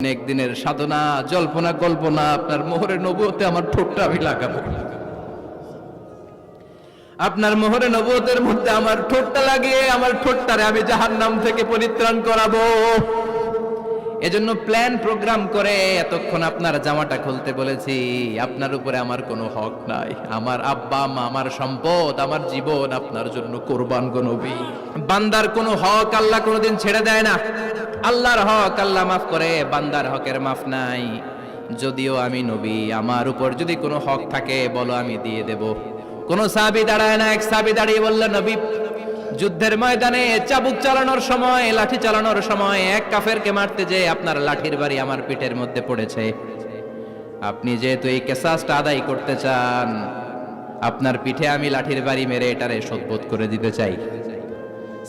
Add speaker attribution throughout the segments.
Speaker 1: অনেক দিনের সাধনা জল্পনা কল্পনা আপনার মোহরে নবুয়তে আমার ঠোঁটটা আমি লাগাবো, আপনার মোহরে নবুয়তের মধ্যে আমার ঠোঁটটা লাগিয়ে আমার ঠোঁটটারে আমি জাহান্নাম থেকে পরিত্রাণ করাবো। এজন্য প্ল্যান প্রোগ্রাম করে এতক্ষণ আপনার জামাটা খুলতে বলেছি। আপনার উপরে আমার কোনো হক নাই। আমার আব্বা মা, আমার সম্পদ, আমার জীবন আপনার জন্য কোরবান গো নবী। বান্দার কোনো হক আল্লাহ কোনোদিন ছেড়ে দেয় না। আল্লাহর হক আল্লাহ মাফ করে, বান্দার হকের মাফ নাই। যদিও আমি নবী, আমার উপর যদি কোনো হক থাকে বলো, আমি দিয়ে দেব। কোন সাহাবী দাঁড়ায় না, এক সাহাবী দাঁড়িয়ে বলল, নবী যুদ্ধের ময়দানে চাবুক চালানোর সময়, লাঠি চালানোর সময় এক কাফেরকে মারতে যে আপনার লাঠির বাড়ি আমার পিঠের মধ্যে পড়েছে। আপনি যেহেতু এই কেসাসটা আদায় করতে চান, আপনার পিঠে আমি লাঠির বাড়ি মেরে এটারে শোধবোধ করে দিতে চাই।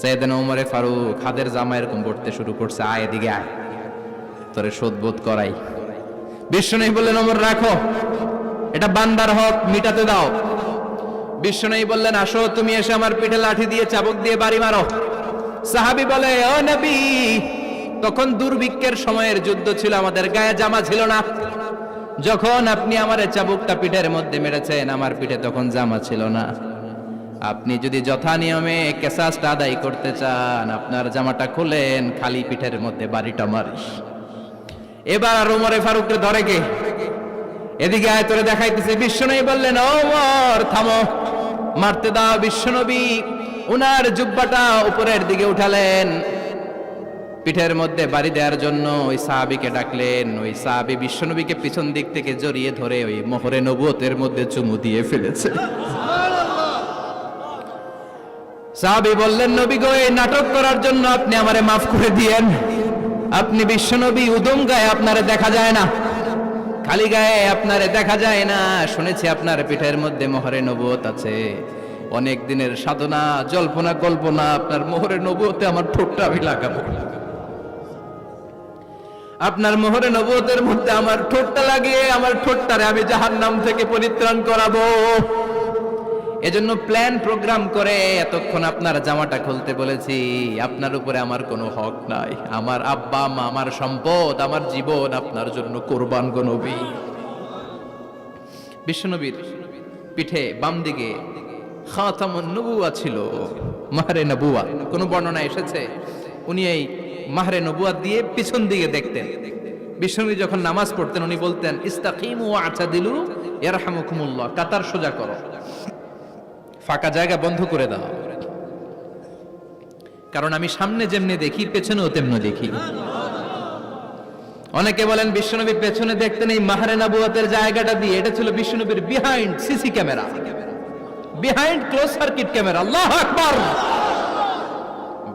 Speaker 1: সাইয়েদনা ওমরে ফারুক হাতের জামা এরকম পড়তে শুরু করছে, আয় এদিকে আয়, তোরে শোধবোধ করাই। বিশ্বনবী বললেন, ওমর রাখো, এটা বান্দার হক, মিটাতে দাও। বিশ্বনবী বললেন, আসো তুমি এসে আমার পিঠে লাঠি দিয়ে চাবুক দিয়ে বাড়ি মারো। সাহাবী বলে, ও নবী, তখন দুর্ভিক্ষের সময়ের যুদ্ধ ছিল, আমাদের গায়ে জামা ছিল না। যখন আপনি আমার চাবুকটা পিঠের মধ্যে মেরেছেন, আমার পিঠে তখন জামা ছিল না। আপনি যদি যথা নিয়মে কেসাসটা আদায় করতে চান, আপনার জামাটা খুলেন, খালি পিঠের মধ্যে বাড়িটা মারিস। এবার আর ওমরে ফারুককে ধরে কে? এদিকে আয়, তোরে দেখাইতেছে। বিশ্বনবী বললেন, ওমর থামো, মারতে দাও। বিশ্বনবী উনার জুব্বাটা উপরের দিকে উঠালেন, পিঠের মধ্যে বাড়ি দেওয়ার জন্য ওই সাহাবীকে ডাকলেন। ওই সাহাবী বিশ্বনবীকে পিছন দিক থেকে জড়িয়ে ধরে ওই মোহরে নবুয়তের মধ্যে চুমু দিয়ে ফেলেছে। সাহাবী বললেন, নবী গো, এই নাটক করার জন্য আপনি আমারে মাফ করে দিয়েন। আপনি বিশ্বনবী, উদম গায়ে আপনারে দেখা যায় না, খালি গায়ে আপনারে দেখা যায় না। শুনেছি আপনার পিঠের মধ্যে মোহরে নবুয়ত আছে। অনেক দিনের সাধনা জল্পনা কল্পনা, আপনার মোহরে নবুয়তে আমার ঠোঁটটা আমি লাগাবো, আপনার মোহরে নবুয়তের মধ্যে আমার ঠোঁটটা লাগিয়ে আমার ঠোঁটটারে আমি জাহান্নাম থেকে পরিত্রাণ করাবো। এজন্য প্ল্যান প্রোগ্রাম করে এতক্ষণ আপনার জামাটা খুলতে বলেছি। আপনার উপরে আমার কোনো হক নাই। আমার আব্বা মা, আমার সম্পদ, আমার জীবন আপনার জন্য কোরবান গো নবী। বিশ্বনবীর পিঠে বাম দিকে খাতামুন নবুওয়া ছিল, মাহরে নবুওয়া। কোন বর্ণনা এসেছে উনি এই মাহরে নবুওয়া দিয়ে পিছন দিকে দেখতেন। বিশ্বনবী যখন নামাজ পড়তেন উনি বলতেন, ইস্তাকিমু ওয়া আতাদিলু ইয়ারহামুকুমুল্লাহ, কাতার সোজা করো, ফাঁকা জায়গা বন্ধ করে দাও। কারণ আমি সামনে যেমনি দেখি, পেছনেও তেমনি দেখি। অনেকে বলেন বিশ্বনবী পেছনে দেখতেন এই মাহরে নবুয়তের জায়গাটা দিয়ে। এটা ছিল বিশ্বনবীর behind CC camera, behind close circuit camera. আল্লাহু আকবার।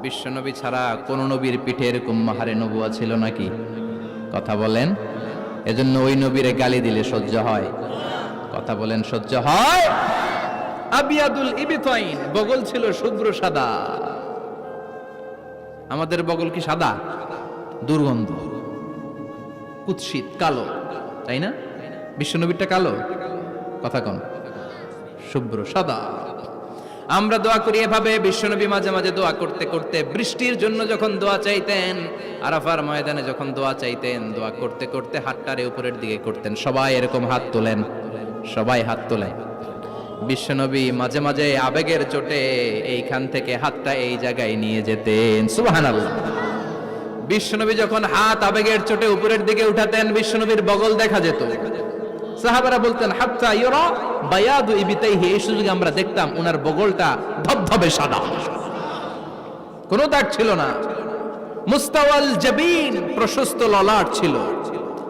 Speaker 1: বিশ্বনবী ছাড়া কোন নবীর পিঠে এরকম মাহরে নবুয়া ছিল নাকি? কথা বলেন। এজন্য ওই নবীরে গালি দিলে সহ্য হয়? কথা বলেন, সহ্য হয়? আবিয়াদুল ইবিতাইন, বগল ছিল শুভ্র সাদা। আমাদের বগল কি সাদা? দুর্গন্ধ, কুৎসিত, কালো, তাই না? বিশ্বনবীরটা কালো? কথা কোন? শুভ্র সাদা। আমরা দোয়া করি এভাবে। বিশ্বনবী মাঝে মাঝে দোয়া করতে করতে বৃষ্টির জন্য যখন দোয়া চাইতেন, আরাফার ময়দানে যখন দোয়া চাইতেন, দোয়া করতে করতে হাতটারে উপরের দিকে করতেন। সবাই এরকম হাত তোলেন, সবাই হাত তোলে। বিশ্বনবী মাঝে মাঝে আবেগের চোটে এইখান থেকে হাতটা এই জায়গায় নিয়ে যেতেন। সুবহানাল্লাহ। বিশ্বনবী যখন হাত আবেগের চোটে উপরের দিকে উঠাতেন, বিশ্বনবীর বগল দেখা যেত। সাহাবারা বলতেন, হাত্তা ইউরা বায়াদু ইবিতাইহি, এই সুযোগে আমরা দেখতাম ওনার বগলটা ধবধবে সাদা, কোনো দাগ ছিল না। মুস্তাওয়াল জাবিন, প্রশস্ত ললাট ছিল।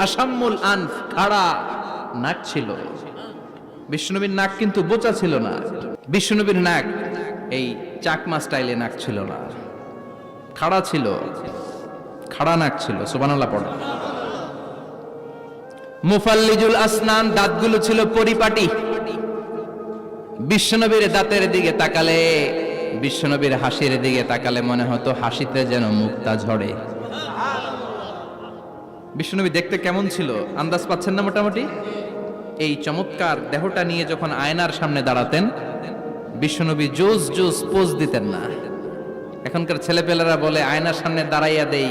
Speaker 1: আসাম্মুল আনফ, খাড়া নাক ছিল। বিশ্বনবীর নাক কিন্তু বোচা ছিল না। বিশ্বনবীর নাক এই চাকমা স্টাইলে নাক ছিল না, খাড়া ছিল, খাড়া নাক ছিল। সুবহানাল্লাহ পড়ো। মুফাল্লিজুল আসনান, দাঁতগুলো ছিল পরিপাটি। বিশ্বনবীর দাঁতের দিকে তাকালে, বিশ্বনবীর হাসির দিকে তাকালে মনে হতো হাসিতে যেন মুক্তা ঝরে। বিশ্বনবী দেখতে কেমন ছিল আন্দাজ পাচ্ছেন না মোটামুটি? এই চমৎকার দেহটা নিয়ে যখন আয়নার সামনে দাঁড়াতেন, বিশ্বনবী জোস জোস পোজ দিতেন না। এখনকার ছেলেপেলেরা বলে আয়নার সামনে দাঁড়াইয়া দেই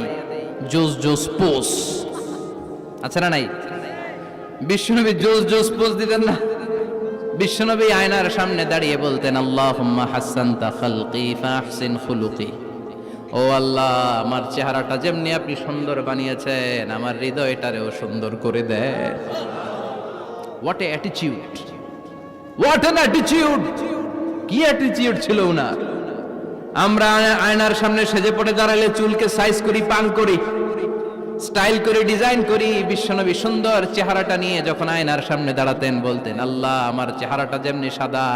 Speaker 1: জোস জোস পোজ। আছে না নাই? বিশ্বনবী জোস জোস পোজ দিতেন না? বিশ্বনবী আয়নার সামনে দাঁড়িয়ে বলতেন, আল্লাহুম্মা হাসসানতা খালকি ফাহসিন খুলুকি। ও আল্লাহ, আমার চেহারাটা যেমনি আপনি সুন্দর বানিয়েছেন, আমার হৃদয়টারেও সুন্দর করে দেন। What a attitude, what an attitude! কি অ্যাটিটিউড ছিল উনার! আমরা আয়নার সামনে সেজে পড়ে দাঁড়ালে চুলকে সাইজ করি, পাং করি, স্টাইল করে, ডিজাইন করি। বিশ্বনবী সুন্দর চেহারাটা নিয়ে যখন আয়নার সামনে দাঁড়াতেন, বলতেন, আল্লাহ, আমার চেহারাটা যেমনি সাদা,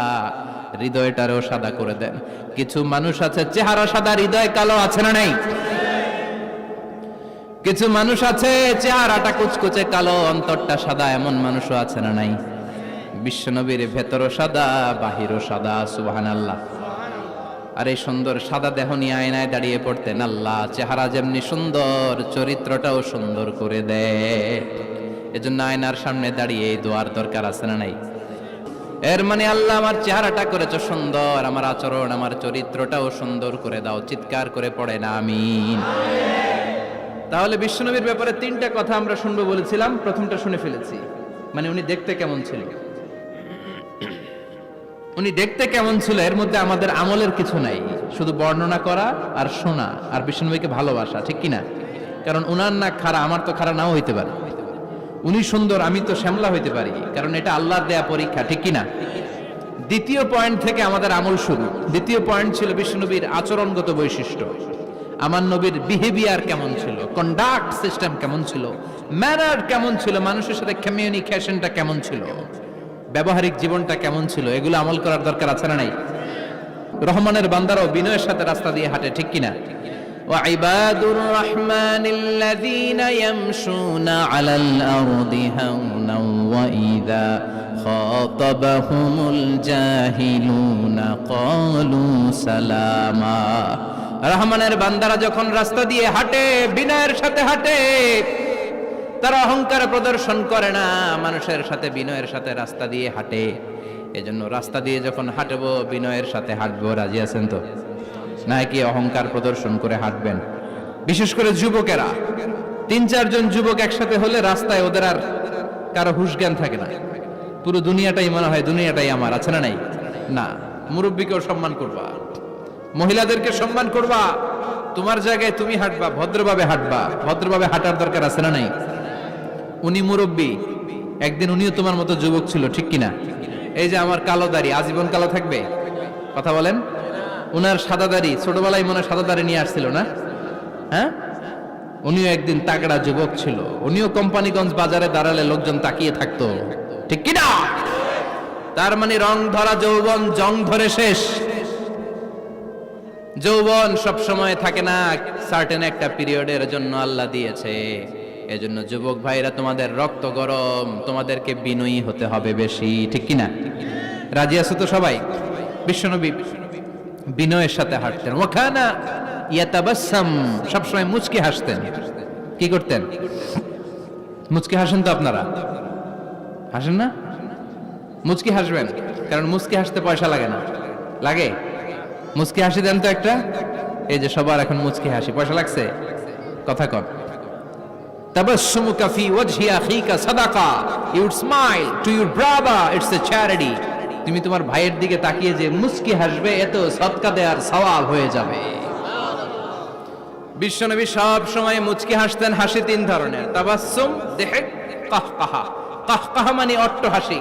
Speaker 1: হৃদয়টারও সাদা করে দেন। কিছু মানুষ আছে চেহারা সাদা, হৃদয় কালো, আছে না নাই? কিছু মানুষ আছে চেহারাটা কুচকুচে কালো, অন্তরটা সাদা, এমন মানুষও আছে না নাই? বিশ্বনবীর ভেতরও সাদা, বাহিরও সাদা। সুবহানাল্লাহ। আর এই সুন্দর সাদা দেহ নিয়ে আয়নায় দাঁড়িয়ে পড়তেন, আল্লাহ, চেহারা যেমনি সুন্দর, চরিত্রটাও সুন্দর করে দেয়। এজন্য আয়নার সামনে দাঁড়িয়ে এই দোয়ার দরকার, আছে না নাই? এর মানে, আল্লাহ, আমার চেহারাটা করেছো সুন্দর, আমার আচরণ, আমার চরিত্রটাও সুন্দর করে দাও। চিৎকার করে পড়েন আমিন। তাহলে বিশ্বনবীর ব্যাপারে 3টা কথা আমরা শুনবো বলেছিলাম, প্রথমটা শুনে ফেলেছি। মানে উনি দেখতে কেমন ছিল, উনি দেখতে কেমন ছিল, এর মধ্যে আমাদের আমলের কিছু নাই, শুধু বর্ণনা করা আর শোনা আর বিশ্বনবীকে ভালোবাসা, ঠিক কিনা? কারণ উনার না খাড়া, আমার তো খাড়া নাও হইতে পারে। উনি সুন্দর, আমি তো শ্যামলা হইতে পারি, কারণ এটা আল্লাহর দেয়া পরীক্ষা, ঠিক কিনা? দ্বিতীয় পয়েন্ট থেকে আমাদের আমল শুরু। দ্বিতীয় পয়েন্ট ছিল বিশ্বনবীর আচরণগত বৈশিষ্ট্য। আমার নবীর বিহেভিয়ার কেমন ছিল, কন্ডাক্ট সিস্টেম কেমন ছিল, ম্যানার কেমন ছিল, মানুষের সাথে কমিউনিকেশনটা কেমন ছিল, ব্যবহারিক জীবনটা কেমন ছিল, এগুলো আমল করার দরকার, আছে না নাই? রহমানের বান্দারাও বিনয়ের সাথে রাস্তা দিয়ে হাঁটে, ঠিক কিনা? وعباد الرحمن الذين يمشون على الأرض هونا وإذا خاطبهم الجاهلون قالوا سلاما। রহমানের বান্দারা যখন রাস্তা দিয়ে হাঁটে, বিনয়ের সাথে হাঁটে, তারা অহংকার প্রদর্শন করে না, মানুষের সাথে বিনয়ের সাথে রাস্তা দিয়ে হাঁটে। এজন্য রাস্তা দিয়ে যখন হাঁটবো, বিনয়ের সাথে হাঁটবো। রাজি আছেন তো? নাকি অহংকার প্রদর্শন করে হাঁটবেন? বিশেষ করে যুবকেরা, 3-4 জন যুবক একসাথে হলে রাস্তায় ওদের আর কারো হুঁশ জ্ঞান থাকে না, পুরো দুনিয়াটাই মনে হয় দুনিয়াটাই আমার, আছে না নাই? না, মুরব্বীকেও সম্মান করবা, মহিলাদেরকে সম্মান করবা, তোমার জায়গায় তুমি হাঁটবা, ভদ্রভাবে হাঁটবা। ভদ্রভাবে হাঁটার দরকার, আছে না নাই? উনি মুরব্বী, একদিন উনিও তোমার মতো যুবক ছিল, ঠিক কিনা? এই যে আমার কালো দাড়ি, আজীবন কালো থাকবে? কথা বলেন। উনার সাদা দাড়ি, ছোটবেলায় মনে সাদা দাড়ি নিয়ে আসছিল না? হ্যাঁ, উনিও একদিন তাগড়া যুবক ছিল, উনিও কোম্পানিগঞ্জ বাজারে দাঁড়ালে লোকজন তাকিয়ে থাকতো, ঠিক কিনা? তার মানে রং ধরা যৌবন জং ধরে শেষ। যৌবন সব সময় থাকে না, সার্টেন একটা পিরিয়ডের জন্য আল্লাহ দিয়েছে। এজন্য যুবক ভাইরা, তোমাদের রক্ত গরম, তোমাদেরকে বিনয়ী হতে হবে বেশি, ঠিক কিনা? রাজি আছো তো সবাই? বিশ্বনবী বিনয়ের সাথে হাঁটতেন। ওয়াকানা ইয়াতাবাসসাম, সবসময় মুচকি হাসতেন। কি করতেন? মুচকি হাসেন তো আপনারা? হাসেন না? মুচকি হাসবেন, কারণ মুচকি হাসতে পয়সা লাগে না। লাগে? মুচকি হাসি দেন তো একটা। এই যে সবার এখন মুচকি হাসি, পয়সা লাগছে? কথা কর। তাবাসসুমুকা ফি ওয়াজহি আখিকা সাদাকা, you would smile to your brother, it's a charity. তুমি তোমার ভাইয়ের দিকে তাকিয়ে যে মুচকি হাসবে, এত সদকা দেওয়ার সওয়াব হয়ে যাবে। বিশ্বনবী সব সময় মুচকি হাসতেন। হাসি 3 ধরনের, তাবাসসুম, দিহক, কাহকাহা। কাহকাহা মানে অট্ট হাসি,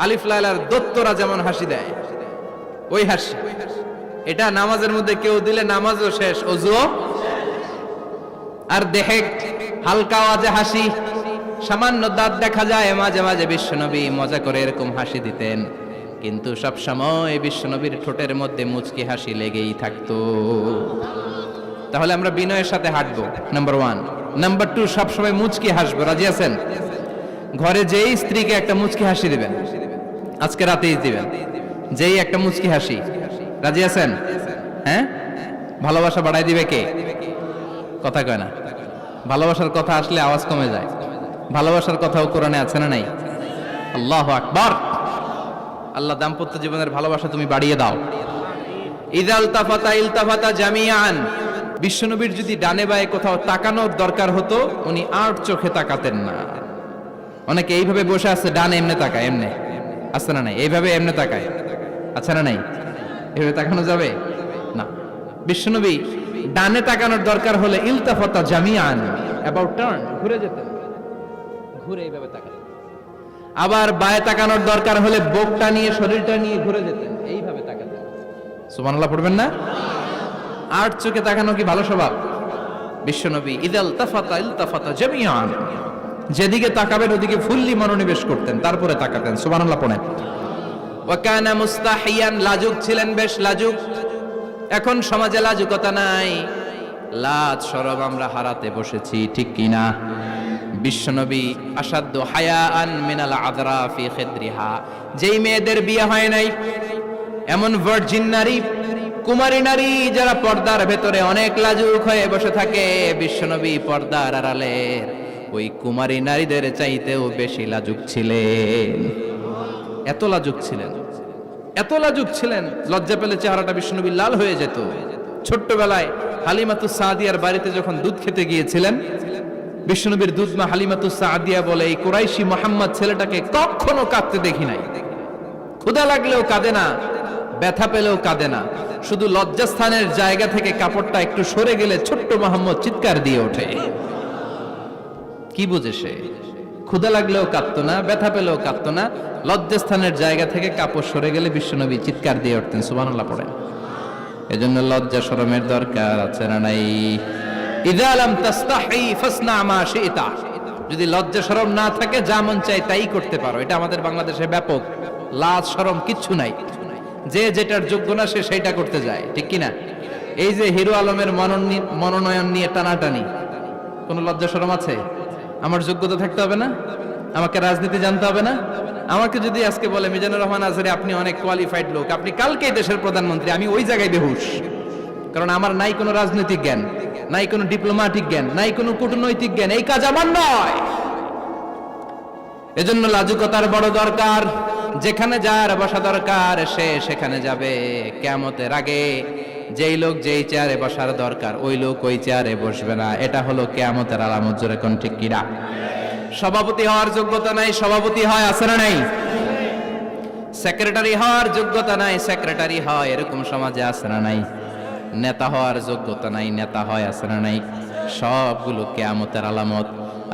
Speaker 1: আলিফ লাইলার দত্তরা যেমন হাসি দেয়, ওই হাসি। এটা নামাজের মধ্যে কেউ দিলে নামাজও শেষ, ওযুও। আর দিহক, হালকা আওয়াজে হাসি, সামান্য দাঁত দেখা যায় মাঝে মাঝে। বিশ্বনবী মজা করে এরকম হাসি দিতেন, কিন্তু সব সময় বিশ্বনবীর ঠোঁটের মধ্যে মুচকি হাসি লেগেই থাকতো। তাহলে আমরা বিনয়ের সাথে হাঁটবো, নাম্বার 1। নাম্বার 2, সবসময় মুচকি হাসবো। রাজি আছেন? ঘরে যেই স্ত্রীকে একটা মুচকি হাসি দিবেন, আজকে রাতেই দিবেন, যেই একটা মুচকি হাসি। রাজি আছেন? হ্যাঁ, ভালোবাসা বাড়াই দিবে কে? কথা কয় না। ভালোবাসার কথা আসলে আওয়াজ কমে যায়। ভালোবাসার কথাও কোরআনে আছে না নাই? আল্লাহু আকবার। আল্লাহ দাম্পত্য জীবনের ভালোবাসা তুমি বাড়িয়ে দাও। ইযাল তাফাতা ইলতাফাতা জামিআন, বিশ্বনবীর যদি ডানে বায়ে কোথাও তাকানোর দরকার হতো উনি আর চোখে তাকাতেন না। অনেকে এইভাবে বসে আছে, ডানে এমনে তাকায়, এমনে আছে না নাই, এইভাবে এমনে তাকায়, আচ্ছা না নাই, এইভাবে তাকানো যাবে না। বিশ্বনবী ডানে তাকানোর দরকার হলে ইলতাফাতা জামিআন, অ্যাবাউট টার্ন, ঘুরে যেতেন, ঘুরে এইভাবে তাকাতেন। আবার বায়ে তাকানোর দরকার হলে বুকটা নিয়ে, শরীরটা নিয়ে ঘুরে যেতেন, এইভাবে তাকাতেন। সুবহানাল্লাহ পড়বেন না? আর চোখে তাকানো কি ভালো স্বভাব? বিশ্বনবী ইদাল তাফাতা ইলতাফাতা জামিআন, যেদিকে তাকাবেন ওদিকে ফুললি মনোনিবেশ করতেন, তারপরে তাকাতেন। সুবহানাল্লাহ পড়েন। ওয়া কানা মুস্তাহিয়ান, লাজুক ছিলেন, বেশ লাজুক। এখন সমাজে লাজুকতা নাই, লাজ শরম আমরা হারাতে বসেছি, ঠিক কি না? বিশ্বনবী আসাদ্দু হায়াআন মিনাল আযরা ফি খিদরিহা, যেই মেয়েদের বিয়ে হয় নাই, এমন ভার্জিন নারী, কুমারী নারী যারা পর্দার ভেতরে অনেক লাজুক হয়ে বসে থাকে, বিশ্বনবী পর্দার আড়ালে ওই কুমারী নারীদের চাইতেও বেশি লাজুক ছিলেন। এত লাজুক ছিলেন, এত লাজুক ছিলেন, লজ্জা পেলে চেহারাটা বিশ্বনবী লাল হয়ে যেত। ছোট্টবেলায় হালিমাতুস সাদিয়ার বাড়িতে যখন দুধ খেতে গিয়েছিলেন, বিশ্বনবীর দুধমা হালিমাতুস সাদিয়া বলে, এই কুরাইশি মুহাম্মদ ছেলেটাকে কখনো কাঁদতে দেখি নাই। ক্ষুধা লাগলেও কাঁদে না, ব্যথা পেলেও কাঁদে না, শুধু লজ্জাস্থানের জায়গা থেকে কাপড়টা একটু সরে গেলে ছোট্ট মোহাম্মদ চিৎকার দিয়ে ওঠে। কি বুঝে সে? ক্ষুধা লাগলেও কাঁদতো না, ব্যথা পেলেও কাঁদতো না, লজ্জাস্থানের জায়গা থেকে কাপড় সরে গেলে বিশ্বনবী চিৎকার দিয়ে উঠতেন। সুবহানাল্লাহ পড়েন। এজন্য লজ্জা শরমের দরকার আছে না নাই? ইযা লাম তাস্তাহি ফাসনা মা শি'তা, যদি লজ্জা শরম না থাকে যা মন চায় তাই করতে পারো। এটা আমাদের বাংলাদেশে ব্যাপক, লাজ শরম কিচ্ছু নাই, যে যেটার যোগ্য না সে সেইটা করতে যায়, ঠিক কি না? এই যে হিরো আলমের মনোনয়ন নিয়ে টানাটানি, কোনো লজ্জা শরম আছে? আমার যোগ্যতা থাকতে হবে না? আমাকে রাজনীতি জানতে হবে না? আমাকে যদি আজকে বলে মিজানুর রহমান আজহারী আপনি অনেক কোয়ালিফাইড লোক, আপনি কালকেই দেশের প্রধানমন্ত্রী, আমি ওই জায়গায় বেহুশ, কারণ আমার নাই কোনো রাজনৈতিক জ্ঞান, নাই কোনো ডিপ্লোম্যাটিক জ্ঞান, নাই কোনো কূটনৈতিক জ্ঞান, এই কাজ আমার নয়। এজন্য লাজুকতার বড় দরকার। যেখানে যার বসা দরকার সে সেখানে যাবে। কিয়ামতের আগে যেই লোক যেই চেয়ারে বসার দরকার ওই লোক ওই চেয়ারে বসবে না। এটা হলো কিয়ামতের আলামত। জোরে কোন ঠিক কিনা? সভাপতি হওয়ার যোগ্যতা নাই, সভাপতি হয়, আছে না নাই? সেক্রেটারি হওয়ার যোগ্যতা নাই, সেক্রেটারি হয়, এরকম সমাজে আছে না নাই? নেতা হওয়ার যোগ্যতা নাই, নেতা হয়, আছে না নাই? সবগুলো কিয়ামতের আলামত।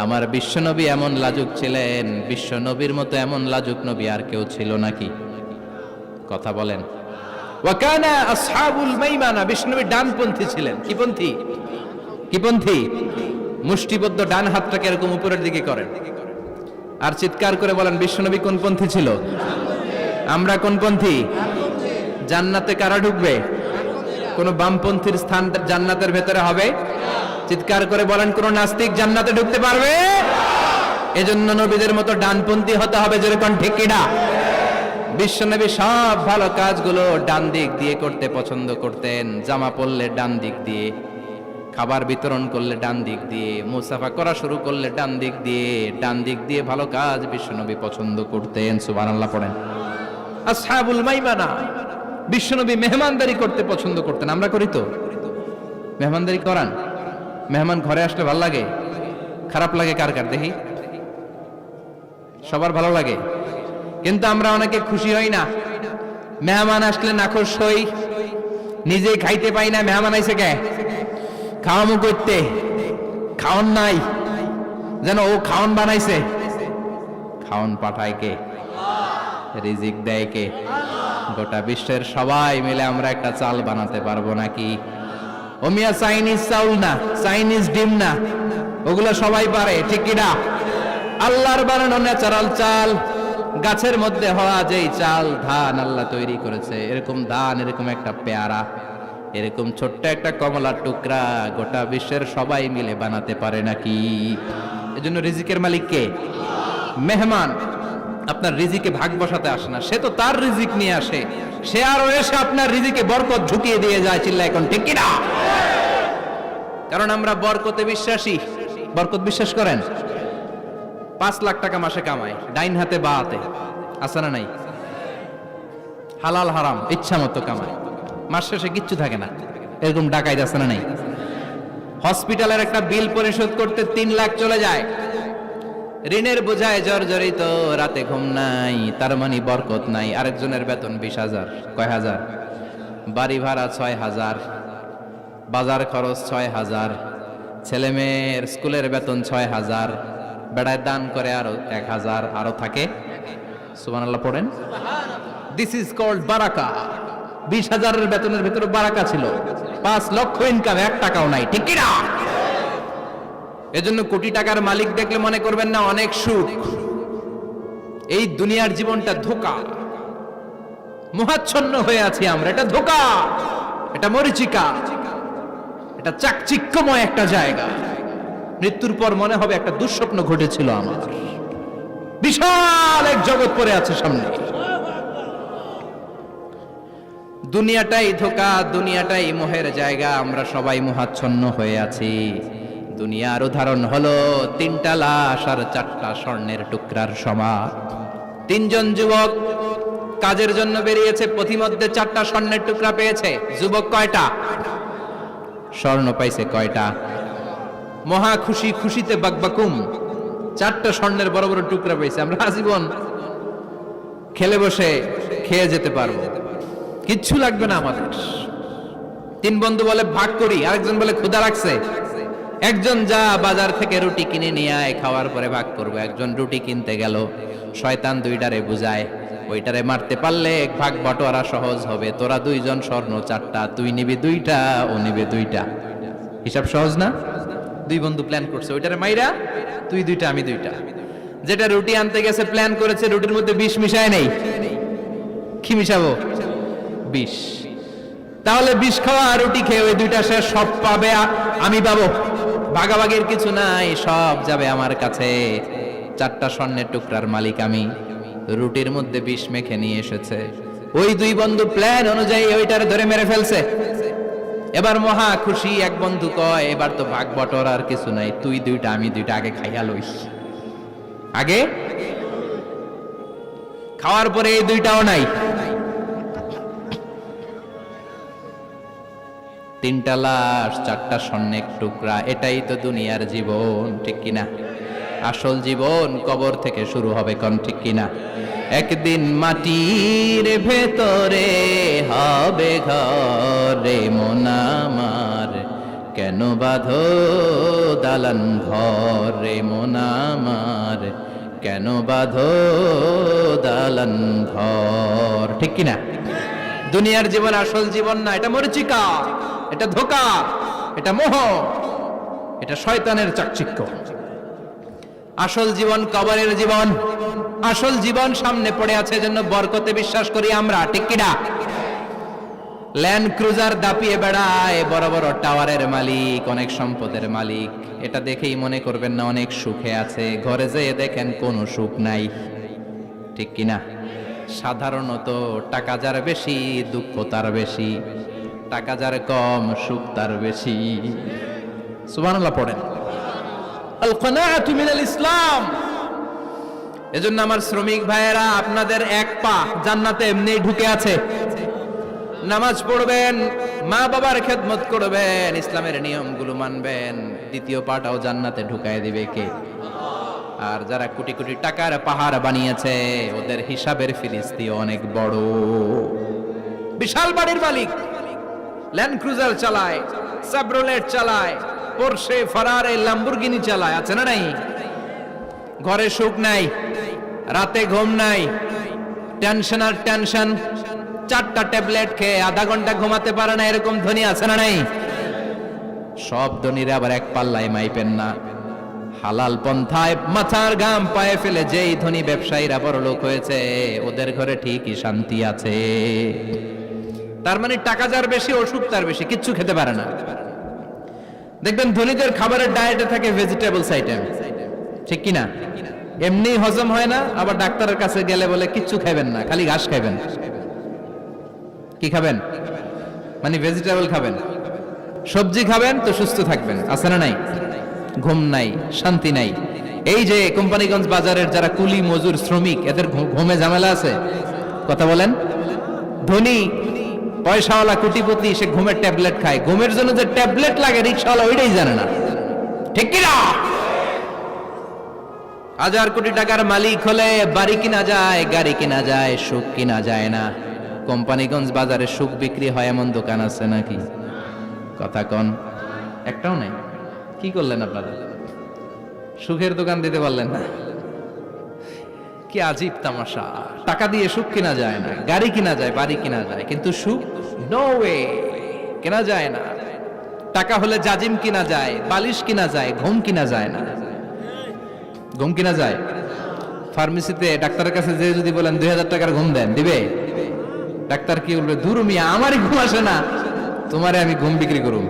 Speaker 1: আমার বিশ্বনবী এমন লাজুক ছিলেন, বিশ্বনবীর মতো এমন লাজুক নবী আর কেউ ছিল নাকি? কথা বলেন। ওয়া কানা আসহাবুল মাইমানা, বিশ্বনবী ডানপন্থী ছিলেন। কি পন্থী? কি পন্থী? মুষ্টিবদ্ধ ডান হাতটাকে এরকম উপরের দিকে করেন আর চিৎকার করে বলেন বিশ্বনবী কোন পন্থী ছিল? আমরা কোন পন্থী? জান্নাতে কারা ঢুকবে? কোন বামপন্থীর স্থান জান্নাতের ভেতরে হবে? চিৎকার করে বলেন কোন নাস্তিক জান্নাতে ঢুকতে পারবে? এজন্য নবীদের মতো ডানপন্থী হতে হবে। যেরকম ঠিক কিনা? বিশ্বনবী সব ভালো কাজগুলো ডান দিক দিয়ে করতে পছন্দ করতেন। জামা পরলে ডান দিক দিয়ে, খাবার বিতরণ করলে ডান দিক দিয়ে, মুসাফা করা শুরু করলে ডান দিক দিয়ে, ডান দিক দিয়ে ভালো কাজ বিশ্বনবী পছন্দ করতেন। সুবহানাল্লাহ পড়েন। আসহাবুল মাইমানা, বিশ্বনবী মেহমানদারি করতে পছন্দ করতেন। আমরা করি তো? মেহমানদারি করান? মেহমান ঘরে আসলে ভালো লাগে? খারাপ লাগে কার কার দেখি? সবার ভালো লাগে, কিন্তু আমরা অনেকে খুশি হই না। মেহমান আসলে নাখোশ হই, নিজেই খাইতে পাই না। মেহমান আইছে কে? খাওয়ামু করতে, খাওন নাই, যেন ও খাওন বানাইছে। খাওন পাঠায় কে? রিজিক দেয় কে? গোটা বিশ্বের সবাই মিলে আমরা একটা চাল বানাতে পারবো নাকি? ও মিয়া চাইনিজ চাউল না, চাইনিজ ডিম না, ওগুলো সবাই পারে, ঠিক কিনা? আল্লাহর বানানো ন্যাচারাল চাল, গাছের মধ্যে হওয়া যেই চাল, ধান আল্লাহ তৈরি করেছে, এরকম ধান, এরকম একটা পেয়ারা, এরকম ছোট্ট একটা কমলার টুকরা গোটা বিশ্বের সবাই মিলে বানাতে পারে নাকি? এজন্য রিজিকের মালিক কে? মেহমান আপনার রিজিকে ভাগ বসাতে আসে না, সে তো তার রিজিক নিয়ে আসে। সে আরো এসে আপনার রিজিকে বরকত ঢুকিয়ে দিয়ে যায়। চিল্লা এখন ঠিক কিনা? কারণ আমরা বরকতে বিশ্বাসী। বরকত বিশ্বাস করেন? 5 লাখ টাকা মাসে কামায়, ডাইন হাতে বা হাতে, আছে না নাই? হালাল হারাম ইচ্ছা মতো কামায়, মাস শেষে কিচ্ছু থাকে না, এরকম ডাকাইত আছে না নাই? হসপিটালের একটা বিল পরিশোধ করতে 3 লাখ চলে যায়, ঋণের বোঝায় জর্জরিত, রাতে ঘুম নাই, তার মানে বরকত নাই। আরেকজনের বেতন 20,000, কয় হাজার, বাড়ি ভাড়া 6,000, বাজার খরচ 6,000, ছেলে মেয়ের স্কুলের বেতন 6,000, বেড়ায় দান করে আরো 1,000, আরো থাকে। সুবহানাল্লাহ পড়েন। দিস ইজ কল্ড বারাকা। 20,000-এর বেতনের ভেতরে বারাকা ছিল। 5 লক্ষ ইনকাম, 1 টাকাও নাই, ঠিক কি না? এজন্য কোটি টাকার মালিক দেখলে মনে করবেন না অনেক সুখ। এই দুনিয়ার জীবনটা ধোঁকা, মোহাচ্ছন্ন হয়ে আছি আমরা। এটা ধোঁকা, এটা মরিচিকা, এটা চাকচিক্যময় একটা জায়গা। মৃত্যুর পর মনে হবে একটা দুঃস্বপ্ন ঘটেছিল আমার। বিশাল এক জগৎ পড়ে আছে সামনে। দুনিয়াটাই ধোঁকা, দুনিয়াটাই মোহের জায়গা। আমরা সবাই মোহাচ্ছন্ন হয়ে আছি। দুনিয়ার উদাহরণ হলো 3টা লাশ আর 4টা স্বর্ণের টুকরার সমান। 3 জন যুবক কাজের জন্য বেরিয়েছে, পথিমধ্যে 4টা স্বর্ণের টুকরা পেয়েছে। যুবক কয়টা? স্বর্ণ পাইছে কয়টা? মহা খুশি, খুশিতে বাকবাকুম। 4টা স্বর্ণের বড় বড় টুকরা পেয়েছে। আমরা আজীবন খেলে বসে খেয়ে যেতে পারবো, কিচ্ছু লাগবে না আমাদের। 3 বন্ধু বলে ভাগ করি, আরেকজন বলে ক্ষুধা লাগছে। একজন যা বাজার থেকে রুটি কিনে নিয়ে আয়, খাওয়ার পরে ভাগ করবো। একজন রুটি কিনতে গেল, শয়তান 2টারে বুঝায়, ওইটারে মারতে পারলে ভাগ বটোয়ারা সহজ হবে। তোরা 2 জন স্বর্ণ 4টা, তুই নিবি 2টা, ও নিবে 2টা। হিসাব সহজ না? 2 বন্ধু প্ল্যান করছে, ওইটারে মাইরা তুই 2টা, আমি 2টা। যেটা রুটি আনতে গেছে প্ল্যান করেছে, রুটির মধ্যে বিষ মিশায় নেই। কি মিশাবো? বিষ। তাহলে বিষ খাওয়া আর রুটি খেয়ে ওই 2টা সে সব পাবে, আমি পাবো। ভাগাভাগির কিছু নাই, সব যাবে আমার কাছে। 4টা স্বর্ণের টুকরার মালিক আমি। রুটির মধ্যে বিষ মেখে নিয়ে এসেছে। ওই 2 বন্ধু প্ল্যান অনুযায়ী ওইটারে ধরে মেরে ফেলছে। এবার মহা খুশি। এক বন্ধু কয়, এবার তো ভাগ বটর আর কিছু নাই, তুই 2টা, আমি 2টা, আগে খাইয়া লইস। আগে খাওয়ার পরে এই 2টাও নাই। 3টা লাশ, 4টা স্বর্ণের টুকরা। এটাই তো দুনিয়ার জীবন, ঠিক কিনা? আসল জীবন কবর থেকে শুরু হবে, কোন ঠিক কিনা? একদিন মাটির ভেতরে হবে ঘরে মন আমার, কেন বাঁধো দালান ঘরে মন আমার, কেন বাঁধো দালান ঘর, ঠিক কিনা? দুনিয়ার জীবন আসল জীবন না, এটা মরিচিকা, এটা ধোঁকা, এটা মোহ, এটা শয়তানের চাকচিক্য। আসল জীবন কবরের জীবন। আসল জীবন সামনে পড়ে আছে, জন্য বরকতে বিশ্বাস করি আমরা, ঠিক কিনা? ল্যান্ড ক্রুজার দাপিয়ে বেড়ায়, বড় বড় টাওয়ারের মালিক, অনেক সম্পদের মালিক। এটা দেখেই মনে করবেন না অনেক সুখে আছে, ঘরে যেয়ে দেখেন কোনো সুখ নাই, ঠিক কিনা? সাধারণত টাকা যার বেশি, দুঃখ তার বেশি। টাকা যার কম, সুখ তার বেশি। সুবহানাল্লাহ পড়েন। আল কানাআতু মিনাল ইসলাম। এজন্য আমার শ্রমিক ভাইয়েরা, আপনাদের 1 পা জান্নাতে এমনি ঢুকে আছে। নামাজ পড়বেন, মা বাবার খেদমত করবেন, ইসলামের নিয়মগুলো মানবেন, 2য় পাটাও জান্নাতে ঢুকায় দিবে কে? আর যারা কোটি কোটি টাকার পাহাড় বানিয়েছে, ওদের হিসাবের ফিরিস্তি অনেক বড়। বিশাল বাড়ির মালিক, ল্যান্ড ক্রুজার চালায়, সাবরোলেট চালায়, পোরশে, ফারারে, ল্যাম্বরগিনি চালায়, আছে না নাই? ঘরে সুখ নাই, রাতে ঘুম নাই, টেনশন আর টেনশন। 4টা ট্যাবলেট খেয়ে আধা ঘন্টা ঘুমাতে পারে না, এরকম ধনী আছে না নাই? সব ধনীরা আবার এক পাল্লায় মাইপেন না। হালাল পন্থায় মাথার ঘাম পায়ে ফেলে যেই ধনী ব্যবসায়ীরা বড় লোক হয়েছে, ওদের ঘরে ঠিকই শান্তি আছে। তার মানে টাকা যার বেশি, অসুখ তার বেশি, কিচ্ছু খেতে পারে না। দেখবেন ধনীদের খাবারের ডায়েটে থাকে ভেজিটেবলস আইটেম, ঠিক কিনা? এমনি হজম হয় না, আবার ডাক্তারের কাছে গেলে বলে কিচ্ছু খাবেন না, খালি ঘাস খাবেন। কি খাবেন? মানে ভেজিটেবল খাবেন, সবজি খাবেন তো সুস্থ থাকবেন, আছে না নাই? ঘুম নাই, শান্তি নাই। এই যে কোম্পানিগঞ্জ বাজারের যারা কুলি মজুর শ্রমিক, এদের ঘুমে ঝামেলা আছে, কথা বলেন। ধনী পয়সাওয়ালা কোটিপতি, সে ঘুমের ট্যাবলেট খায়, ঘুমের জন্য যে ট্যাবলেট লাগে রিকশাওয়ালা ওইটাই জানে না, ঠিক কিনা? হাজার কোটি টাকার মালিক হলে বাড়ি কিনা যায়, গাড়ি কিনা যায়, সুখ কিনা যায় না। কোম্পানিগঞ্জ বাজারে সুখ বিক্রি হয় এমন দোকান আছে নাকি? কথা কন, একটাও নাই। কি করলেন আপনারা? সুখের দোকান দিতে পারলেন না? কি আজীব তামাশা! টাকা দিয়ে সুখ কিনা যায় না, গাড়ি কিনা যায়, বাড়ি কিনা যায়, কিন্তু সুখ নো ওয়ে, কেনা যায় না। টাকা হলে জাজিম কিনা যায়, বালিশ কিনা যায়, ঘুম কিনা যায় না। ঘুম কিনা যায়? ফার্মেসিতে ডাক্তারের কাছে যে যদি বলেন 2000 টাকার ঘুম দেন, দিবে? ডাক্তার কি বলবে? দূর মিয়া, আমারই ঘুম আসে না, তোমারে আমি ঘুম বিক্রি করুম।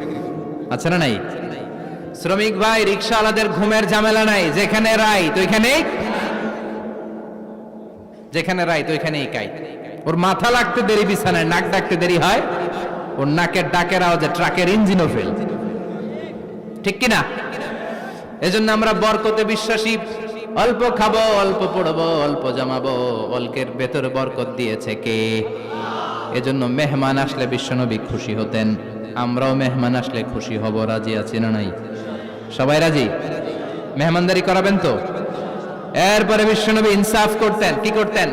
Speaker 1: আচ্ছা না নাই? শ্রমিক ভাই, রিকশাওয়ালাদের ঘুমের ঝামেলা নাই, যেখানে রাইত ওইখানেই, যেখানে রাইত ওইখানেই কাই। ওর মাথা লাগতে দেরি বিছানায়, নাক ডাকতে দেরি হয়, ওর নাকের ডাকের আওয়াজে ট্রাকের ইঞ্জিনও ফেল, ঠিক কিনা? এজন্য আমরা বরকতে বিশ্বাসী। অল্প খাবো, অল্প পড়বো, অল্প জমাবো, অল্পের ভেতরে বরকত দিয়েছে কে? এজন্য মেহমান আসলে বিশ্বনবী খুশি হতেন, আমরাও মেহমান আসলে খুশি হব। রাজি আছি না নাই? সবাই রাজি? মেহমানদারি করাবেন তো? এরপরে বিশ্বনবী ইনসাফ করতেন। কি করতেন?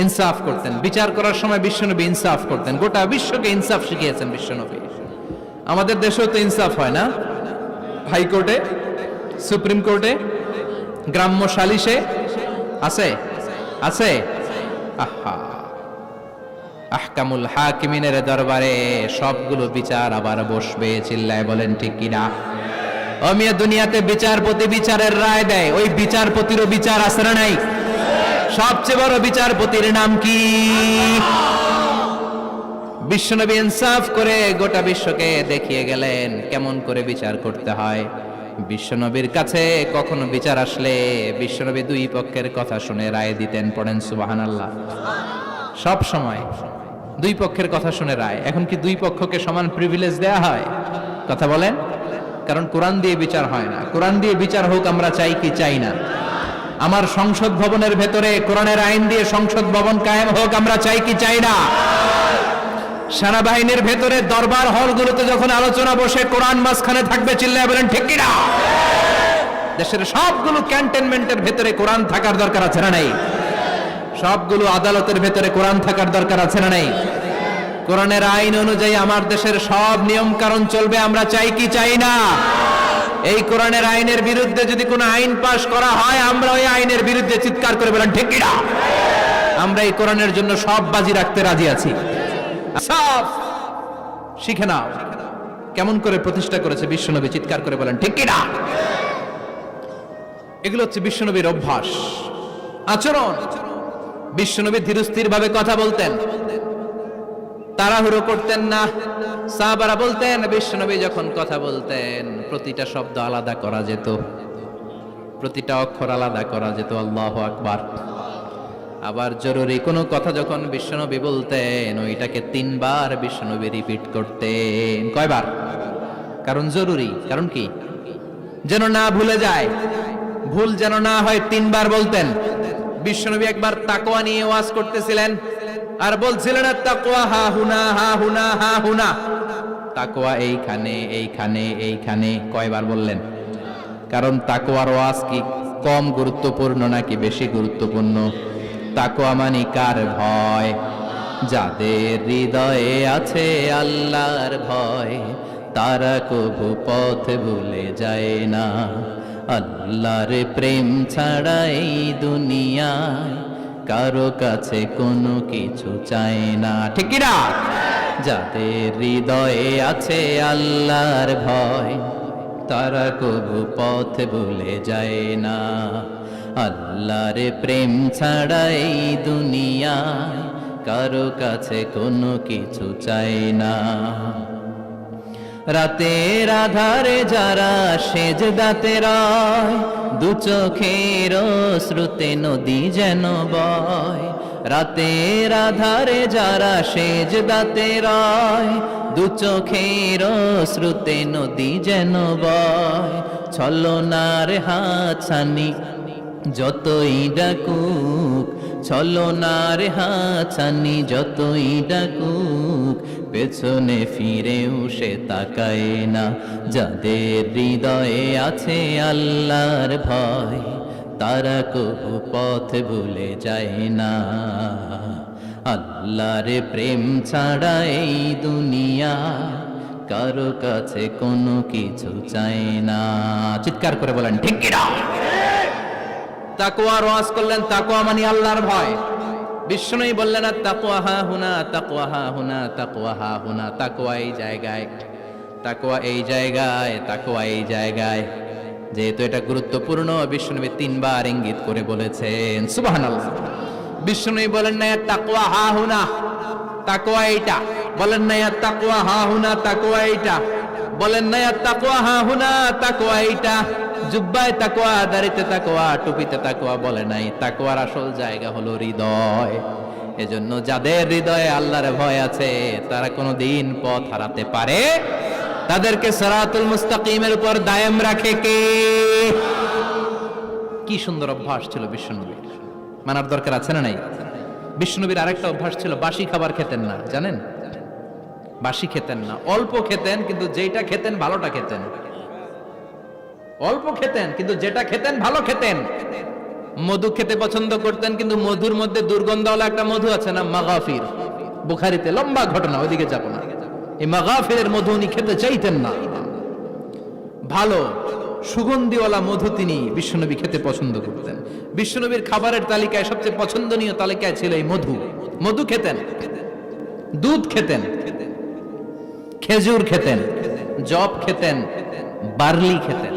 Speaker 1: ইনসাফ করতেন। বিচার করার সময় বিশ্বনবী ইনসাফ করতেন। গোটা বিশ্বকে ইনসাফ শিখিয়েছেন বিশ্বনবী। আমাদের দেশেও তো ইনসাফ হয় না? হাইকোর্টে, সুপ্রিম কোর্টে, গ্রাম্য সালিশে আছে, আছে। আহা, আহকামুল হাকিমিনের দরবারে সবগুলো বিচার আবার বসবে। চিল্লায় বলেন ঠিক কিনা? অমিয়া দুনিয়াতে বিচারপতি বিচারের রায় দেয়, ওই বিচারপতিরও বিচার আছে না নাই? সবচেয়ে বড় বিচারপতির নাম কি? বিশ্বনবী ইনসাফ করে গোটা বিশ্বকে দেখিয়ে গেলেন কেমন করে বিচার করতে হয়। বিশ্বনবীর কাছে কখনো বিচার আসলে বিশ্বনবী দুই পক্ষের কথা শুনে রায় দিতেন। পড়েন সুবহানাল্লাহ। সব সময় দুই পক্ষের কথা শুনে রায়। এখন কি দুই পক্ষকে সমান প্রিভিলেজ দেয়া হয়? কথা বলেন। কারণ কোরআন দিয়ে বিচার হয় না। কোরআন দিয়ে বিচার হোক আমরা চাই কি চাই না? আমার সংসদ ভবনের ভেতরে কোরআনের আইন দিয়ে সংসদ ভবন কায়েম হোক আমরা চাই কি চাই না? সেনাবাহিনীর ভেতরে দরবার হলগুলোতে যখন আলোচনা বসে কোরআন মাঝখানে থাকবে, চিল্লায় বলেন ঠিক কিনা? দেশের সবগুলো ক্যান্টনমেন্টের ভেতরে কোরআন থাকার দরকার আছে না নাই? সবগুলো আদালতের ভেতরে কোরআন থাকার দরকার আছে না নাই? কোরআনের আইন অনুযায়ী আমার দেশের সব নিয়ম কারণ চলবে আমরা চাই কি চাই না? এই কোরআনের আইনের বিরুদ্ধে যদি কোনো আইন পাশ করা হয় আমরা ওই আইনের বিরুদ্ধে চিৎকার করে বলেন ঠিক কিনা? আমরা এই কোরআনের জন্য সব বাজি রাখতে রাজি আছি। সব শিখে নাও কেমন করে প্রতিষ্ঠা করেছে বিশ্বনবী, চিৎকার করে বলেন ঠিক কিনা? এগুলো হচ্ছে বিশ্বনবীর অভ্যাস, আচরণ। বিশ্বনবী ধীরস্থির ভাবে কথা বলতেন, তাড়াহুড়ো করতেন না। সাহাবারা বলতেন বিশ্বনবী যখন কথা বলতেন প্রতিটা শব্দ আলাদা করা যেত, প্রতিটা অক্ষর আলাদা করা যেত। আল্লাহু আকবার। আবার জরুরি কোনো কথা যখন বিশ্বনবী বলতেন ওইটাকে 3 বার বিশ্বনবী রিপিট করতেন। কয়বার? কারণ জরুরি। কারণ কি? যেন না ভুলে যায়, ভুল যেন না হয় 3 বার বলতেন। বিশ্বনবী একবার তাকওয়া নিয়ে ওয়াজ করতেছিলেন আর বলছিলেন তাকওয়া হা হুনা হা হুনা হা হুনা, তাকওয়া এইখানে এইখানে এইখানে। কয়বার বললেন? কারণ তাকওয়ার ওয়াজ কি কম গুরুত্বপূর্ণ নাকি বেশি গুরুত্বপূর্ণ? তাকওয়া মানে কার ভয়? যাদের হৃদয়ে আছে আল্লাহর ভয় তারা কভু পথ ভুলে যায় না। আল্লাহর প্রেম ছাড়া এই দুনিয়ায় কারো কাছে কোনো কিছু চায় না, ঠিক কি না? যাদের হৃদয়ে আছে আল্লাহর ভয় তারা কভু পথ ভুলে যায় না। আল্লাহর প্রেম ছাড়া এই দুনিয়ায় কারো কাছে কোনো কিছু চায় না। রাতের আধারে যারা সেজদাতে রয় দু চোখের শ্রুতে নদী যেন বয়। রাতের আধারে যারা সেজদাতে রয় দু চোখের শ্রুতে নদী যেন বয়। ছলনার হাতছানি যতই ডাকুক ছলনার হাছানি, যতই ডাকুক পেছনে ফিরেও সে তাকায় না। যাদের হৃদয়ে আছে আল্লাহর ভয়, তারা কবু পথ ভুলে যায় না। আল্লাহর প্রেম ছাড়া এই দুনিয়া কারো কাছে কোনো কিছু চায় না। চিৎকার করে বলেন ঠিক কিনা? তাকওয়ার ওয়াজ করলেন, তাকওয়া মানে আল্লাহর ভয়। বিষ্ণুই বললেন তাকওয়া হা হুনা, তাকওয়া হা হুনা, তাকওয়া হা হুনা। তাকওয়া এই জায়গায়, তাকওয়া এই জায়গায়, তাকওয়া এই জায়গায়। যেহেতু এটা গুরুত্বপূর্ণ, বিষ্ণুনবী 3 বার ইঙ্গিত করে বলেছেন। সুবহানাল্লাহ। বিষ্ণুই বলেন না তাকওয়া হা হুনা, তাকওয়া এইটা। বলেন না তাকওয়া হা হুনা, তাকওয়া এইটা। বলেন না তাকওয়া হা হুনা, তাকওয়া এইটা। জুব্বায় তাকওয়া, দাড়িতে তাকওয়া, টুপিতে তাকওয়া বলে নাই। তাকওয়ার আসল জায়গা হলো হৃদয়। এজন্য যাদের হৃদয়ে আল্লাহর ভয় আছে, তারা কোনোদিন পথ হারাতে পারে। তাদেরকে সিরাতুল মুস্তাকিমের উপর দায়েম রাখে কে? কি সুন্দর অভ্যাস ছিল বিশ্বনবীর, মানার দরকার আছে না নাই? বিশ্বনবীর আরেকটা অভ্যাস ছিল, বাসি খাবার খেতেন না, জানেন? বাসি খেতেন না, অল্প খেতেন, কিন্তু যেটা খেতেন ভালোটা খেতেন। অল্প খেতেন কিন্তু যেটা খেতেন ভালো খেতেন। মধু খেতে পছন্দ করতেন, কিন্তু মধুর মধ্যে দুর্গন্ধওয়ালা একটা মধু আছে না, মাগাফির, বুখারীতে লম্বা ঘটনা, ওইদিকে যাব না। এই মাগাফিরের মধু উনি খেতে চাইতেন না। ভালো সুগন্ধিওয়ালা মধু তিনি বিশ্বনবী খেতে পছন্দ করতেন। বিশ্বনবীর খাবারের তালিকায় সবচেয়ে পছন্দনীয় তালিকায় ছিল এই মধু। মধু খেতেন, দুধ খেতেন, খেজুর খেতেন, জব খেতেন, বার্লি খেতেন,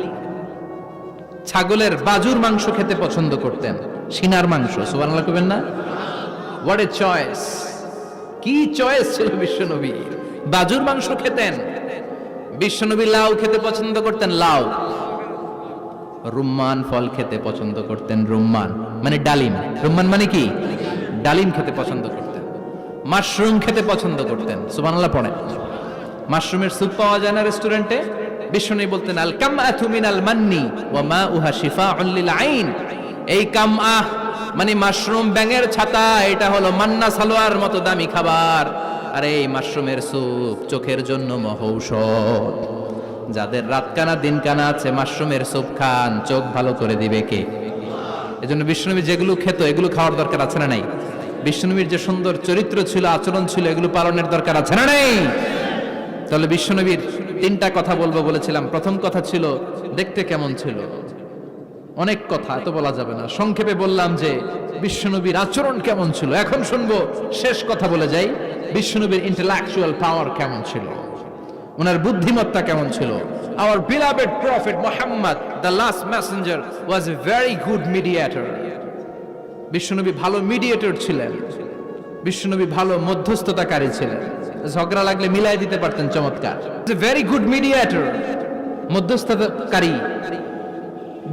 Speaker 1: ছাগলের বাজুর মাংস খেতে পছন্দ করতেন, সিনার মাংস। সুবহানাল্লাহ কইবেন না? What a choice! কি চয়েস ছিল বিশ্বনবীর! বাজুর মাংস খেতেন। বিশ্বনবী লাউ খেতে পছন্দ করতেন, লাউ। রুম্মান ফল খেতে পছন্দ করতেন, রুম্মান মানে ডালিম। রুম্মান মানে কি? ডালিম খেতে পছন্দ করতেন। মাশরুম খেতে পছন্দ করতেন। সুবহানাল্লাহ পড়েন। মাশরুমের স্যুপ পাওয়া যায় না রেস্টুরেন্টে? বিশ্বনবী বলতেন আল কামআতু মিনাল মান্নি ওয়া মাউহা শিফাউন লিল আইন। এই কামআহ মানে মাশরুম, ব্যাঙের ছাতা, এটা হলো মান্না সালোয়ার মতো দামি খাবার। আর এই মাশরুমের স্যুপ চোখের জন্য মহৌষধ। যাদের রাত কানা দিন কানা আছে, মাশরুমের স্যুপ খান, চোখ ভালো করে দিবে কে? এজন্য বিশ্বনবী যেগুলো খেত, এগুলো খাওয়ার দরকার আছে না নাই? বিশ্বনবীর যে সুন্দর চরিত্র ছিল, আচরণ ছিল, এগুলো পালনের দরকার আছে না নাই? তাহলে বিশ্বনবীর 3টা কথা বলবো বলেছিলাম। প্রথম কথা ছিল দেখতে কেমন ছিল। অনেক কথা এত বলা যাবে না, সংক্ষেপে বললাম যে বিশ্বনবীর আচরণ কেমন ছিল। এখন শুনবো, শেষ কথা বলে যাই, বিশ্বনবীর ইন্টেলেকচুয়াল পাওয়ার কেমন ছিল, ওনার বুদ্ধিমত্তা কেমন ছিল। Our beloved prophet Muhammad, the last messenger, was a very good mediator. বিশ্বনবী ভালো মিডিয়েটর ছিলেন। বিশ্বনবী ভালো মধ্যস্থতাকারী ছিলেন। ঝগড়া লাগলে মিলাই দিতে পারতেন চমৎকার। ভেরি গুড মিডিয়েটর, মধ্যস্থতাকারী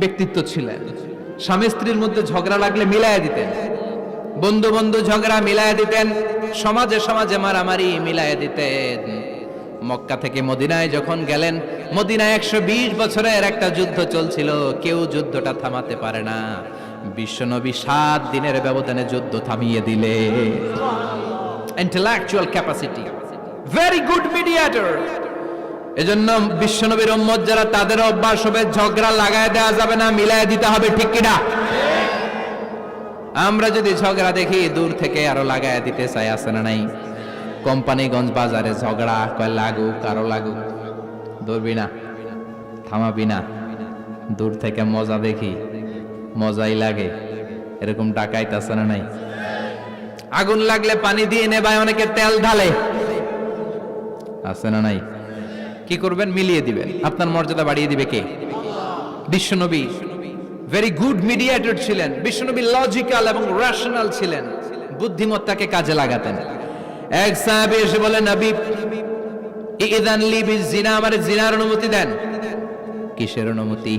Speaker 1: ব্যক্তিত্ব ছিলেন। স্বামী স্ত্রীর মধ্যে ঝগড়া লাগলে মিলাই দিতেন, বন্ধু বন্ধু ঝগড়া মিলাই দিতেন, সমাজে সমাজে মারামারি মিলাই দিতেন। মক্কা থেকে মদিনায় যখন গেলেন, মদিনায় 120 বছরের একটা যুদ্ধ চলছিল, কেউ যুদ্ধটা থামাতে পারে না। বিশ্বনবী 7 দিনের ব্যবধানে যুদ্ধ থামিয়ে দিলে। Intellectual capacity, very good mediator. এজন্য বিশ্বনবীর উম্মত যারা, তাদের অভ্যাস হবে ঝগড়া লাগায় দেওয়া যাবে না, মিলায় দিতে হবে। ঠিক কিনা? আমরা যদি ঝগড়া দেখি, দূর থেকে আরো লাগায় দিতে চাই, আছে না নাই? কোম্পানিগঞ্জ বাজারে ঝগড়া, কয় লাগুক, আরো লাগুক, ধরবি না, থামাবি না। দূর থেকে মজা দেখি, মজাই লাগে, এরকম ডাকাইতে আছে না নাই? আগুন লাগলে পানি দিয়ে নেবায়, অনেকে তেল ঢালে, আছে না নাই? কি করবেন? মিলিয়ে দিবেন। আপনার মর্যাদা বাড়িয়ে দিবে কে? বিশ্বনবী ভেরি গুড মিডিয়েটর ছিলেন। বিশ্বনবী লজিক্যাল এবং রেশনাল ছিলেন, বুদ্ধিমত্তাকে কাজে লাগাতেন। এক সাহাবী এসে বলে, নবী ইযান লি বিজিনা, আমার জিনার অনুমতি দেন। কিসের অনুমতি?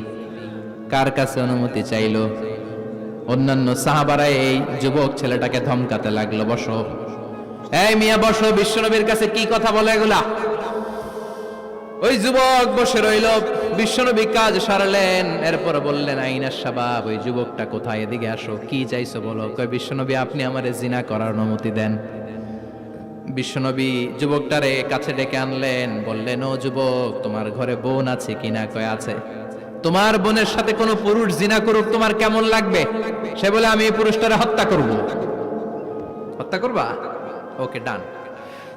Speaker 1: কার কাছে অনুমতি চাইলো? অন্যান্য সাহাবারা এই যুবক ছেলেটাকে ধমকাতে লাগলো, বসো, এই মিয়া বসো, বিশ্বনবীর কাছে কি কথা বলে এগুলা? ওই যুবক বসে রইল। বিশ্বনবী কাজ সারলেন, এরপর বললেন আইনাস শাবাব, ওই যুবকটা কোথায়, এদিকে আসো, কি চাইছো বলো। কয় বিশ্বনবী আপনি আমারে জিনা করার অনুমতি দেন। বিশ্বনবী যুবকটারে কাছে ডেকে আনলেন, বললেন ও যুবক, তোমার ঘরে বোন আছে কিনা? কয় আছে। তোমার বোনের সাথে কোনো পুরুষ জিনা করুক তোমার কেমন লাগবে? সে বলে আমি এই পুরুষটারে হত্যা করব। হত্যা করবা? ওকে, ডান।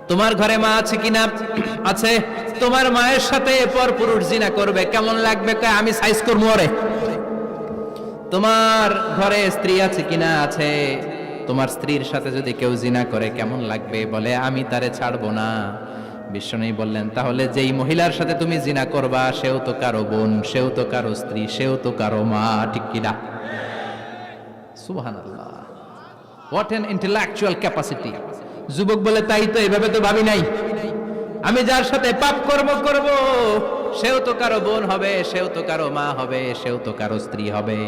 Speaker 1: তোমার ঘরে মা আছে কিনা? আছে। তোমার মায়ের সাথে পর পুরুষ জিনা করবে কেমন লাগবে? কয় আমি সাইজ করবো ওরে। তোমার ঘরে স্ত্রী আছে কিনা? আছে। তোমার স্ত্রীর সাথে যদি কেউ জিনা করে কেমন লাগবে? বলে আমি তারে ছাড়বো না। বিশ্বনবী বললেন তাহলে যেই মহিলার সাথে তুমি জিনা করবা সেও তো কারো বোন, সেও তো কারো স্ত্রী, সেও তো কারো মা, ঠিক কিনা? সুবহানাল্লাহ, হোয়াট অ্যান ইন্টেলেকচুয়াল ক্যাপাসিটি। যুবক বলে তাই তো, এভাবে তো ভাবি নাই। আমি যার সাথে পাপ কর্ম করব সেও তো কারো বোন হবে, সেও তো কারো মা হবে, সেও তো কারো স্ত্রী হবে।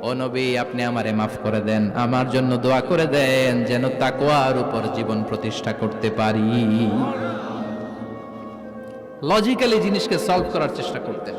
Speaker 1: ও নবী, আপনি আমারে মাফ করে দেন, আমার জন্য দোয়া করে দেন যেন তাকওয়ার উপর জীবন প্রতিষ্ঠা করতে পারি। লজিক্যালি জিনিসকে সলভ করার চেষ্টা করতেন।